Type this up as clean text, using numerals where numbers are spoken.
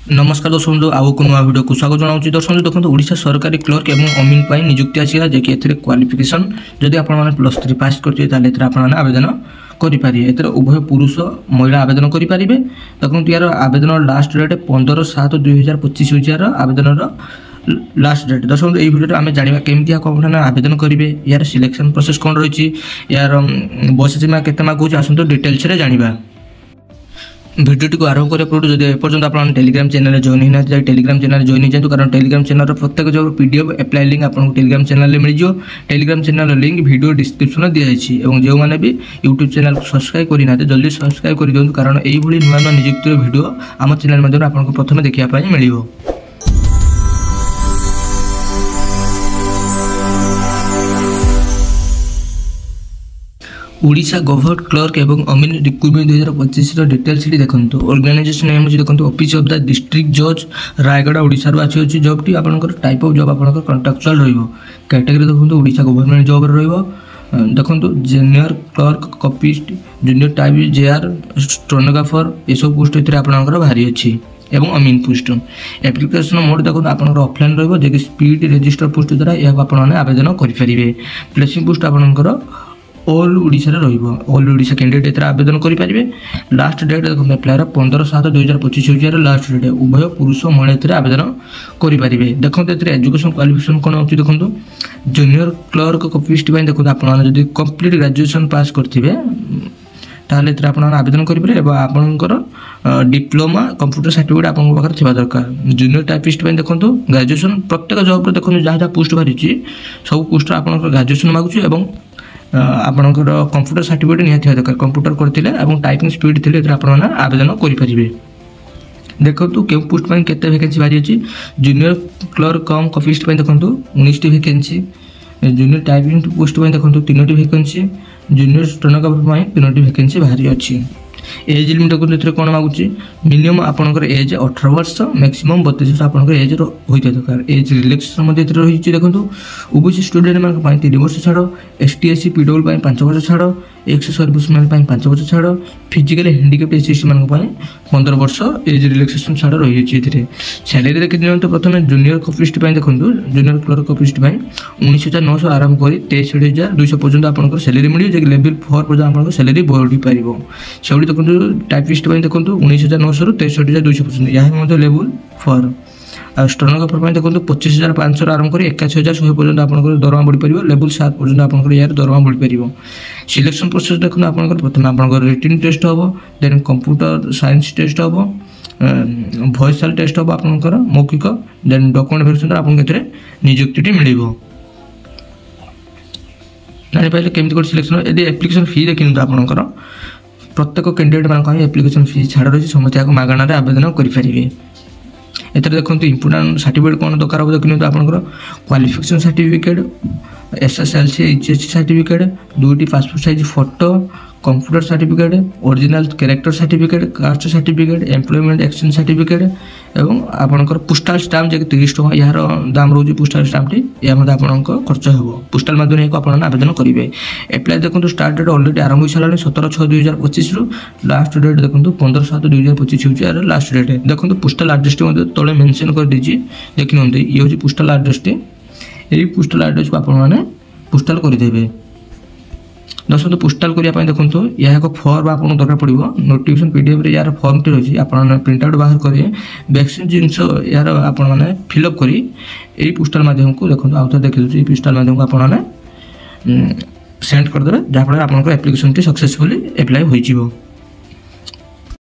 नमस्कार दर्शक बंधु आउ को नुआ वीडियो को स्वागत जनाऊँ। दर्शक बंधु देखो ओडिशा सरकारी क्लर्क और अमीन पर नियुक्ति आसला जे कि क्वालिफिकेशन जदि आप+3 पास करते आप आवेदन करेंगे। एथर उभय पुरुष महिला आवेदन करेंगे। देखो यार आवेदन लास्ट डेट 15/7/2025 हो यार आवेदन लास्ट डेट। दर्शक बंधु भिडियो आम जाना केमती कौन आवेदन करेंगे, यार सिलेक्शन प्रोसेस कौन रही, यार बयस सीमा केते मागुच आसतु डिटेल्स जाना। भिडियो को आरंभ करने पूर्व जब एपर्तंत आप टेलीग्राम चैनल जॉइन होना टेलीग्राम चैनल जॉइन हो जाए, कारण टेलीग्राम चैनल प्रत्येक जो पीडीएफ अप्लाई लिंक आपको टेलीग्राम चैनल मिल जाए। Telegram channel link video description दिखाई और जो मैंने भी यूट्यूब चैनल को सब्सक्राइब करना जल्दी सब्सक्राइब कर दिखाँ, कारण यही नुआ नुआ नियुक्ति वीडियो आम चैनल मध्य आपको प्रथम देखापी मिल। ओडिशा गवर्नमेंट क्लर्क एवं अमीन रिक्रुटमेंट 2025 डिटेल्स देखो। ऑर्गेनाइजेशन नेम देखो ऑफिस ऑफ द डिस्ट्रिक्ट जज रायगढ़ ओडिशा आसी जॉब टी आप टाइप ऑफ जॉब आप कंट्राक्चुअल कैटेगरी देखो ओडिशा गवर्नमेंट जॉब देखो junior clerk copyist junior type JR stenographer ये सब पोस्ट आपंकर बाहरी अच्छी एवं अमीन पोस्ट। एप्लिकेशन मोड देखो आप ऑफलाइन रही स्पीड रजिस्टर पोस्ट द्वारा यह आप आवेदन करेंगे। प्लेसिंग पोस्ट आपंकर all Odisha all Odisha candidate आवेदन करेंगे। लास्ट डेट देखो अप्लाई 15/7/2025 हो लास्ट डेट। उभय पुरुष महिला आवेदन करेंगे। देखो एजुकेशन क्वालिफिकेशन कौन अच्छी देखो जूनियर क्लर्क कॉपिस्ट देखो आप कंप्लीट ग्रेजुएशन पास करेंगे ताल आप आवेदन करेंगे। आपंकर डिप्लोमा कंप्यूटर सर्टिफिकेट आप पाखे दरकार। जूनियर टाइपिस्ट देखो ग्रेजुएशन प्रत्येक जॉब देखो जहाँ पोस्ट बाहरी सब पोस्ट आप ग्रेजुएशन मागुच और आपंकर कंप्यूटर सर्टिफिकेट निहाती दरकार। कंप्यूटर करते टाइपिंग स्पीड थी आप आवेदन करेंगे। देखो क्यों पोस्ट पर केते वैकेंसी बाहरी अच्छी। जूनियर क्लर्क कम कॉपिस्ट देखो 19टी वैकेंसी। जूनियर टाइपिंग पोस्ट पर देखो 3टी वैकेंसी। जूनियर स्टेनोग्राफर 3टी वैकेंसी बाहरी अच्छी। एज लिमिट देखो कौन मागुच मिनिमम आपंकर एज 18 वर्ष मैक्सिमम 32 वर्ष आपंकर एज होता दरकार। एज रिलैक्सेशन रही देखो ओबीसी स्टूडेंट मान 3 वर्ष छाड़, एसटी एससी पीडब्ल्यू 5 वर्ष छाड़, एक्स सर्विस मैन 5 वर्ष छाड़, फिजिकल हैंडिकैप्ड एससी मान 15 वर्ष एज रिलैक्सेशन छाड़ रही। सैलरी देखिए दिखाते प्रथम जूनियर कॉपिस्ट देखो जूनियर क्लर्क कॉपिस्ट 19,900 आरंभ कर 23,200 पर्यटन आपंकर सैलरी मिले जो लेवल 4 पर्यटन आप सैलरी बढ़ी पार। से देखो टाइपिस्ट देखो 19,900 63,200 पर्यटन यह लेवल 4। स्टेनोग्राफर देखो 25,500 आरंभ कर 81,100 पर्यटन आप दरमा बढ़ी पार। लेवल 7 पर्यटन आप यार दरमा बढ़ी पार। सिलेक्शन प्रोसेस देखो आप प्रथम आप रिटन टेस्ट हम, देन कंप्यूटर साइंस टेस्ट हम, वॉइसल टेस्ट हम आपंकर मौखिक, देन डॉक्यूमेंट वेरिफिकेशन आपको नियुक्ति मिल। जापारे केमी सिलेक्शन यदि एप्लिकेशन फी देखी आपंकर प्रत्येक कैंडिडेट मान एप्लिकेशन फी छाड़ रही समस्त मागणार आवेदन करेंगे। एथर देखो इंपोर्टाट सर्टिफिकेट कौन दरकार हो देखिए आपंकर qualification certificate, SSLC HSC certificate, 2टी passport size photo, computer certificate, original character certificate, caste certificate, employment exchange certificate एवं आपंकर पोस्टाल स्टाम्प जो 30 टଙ୍କା यार दाम रोज पोस्टाल स्टाम्पटी यह आप खर्च हो पोस्टाल माध्यम आप आवेदन करेंगे। एप्लाई देखो स्टार्ट डेट ऑलरेडी आरंभ हो सारा 17/6/2025 लास्ट डेट देखो 15/7/2025 हो लास्ट डेट। देखो पोस्टाल एड्रेस तले मेंशन कर दीजिए देखिए ये हूँ पोस्टाल एड्रेस टी। यही पोस्टाल एड्रेस को आपने पोस्टाल करदे। दर्शक पोस्टाल करने देखो यह एक फर्म आप दरकार पड़ो नोटिफिकेशन पीडीएफ यार फर्म टी रही आप प्रिंट आउट बाहर करेंगे वैक्सीन जिनस यार आप फिलअप कर यही पोस्टाल माध्यम को देखो आउ थे देखिए पोस्टाल माध्यम को आप सेंड करदे जहाँफल आप एप्लिकेशन टी सक्सेसफुली एप्लाई हो।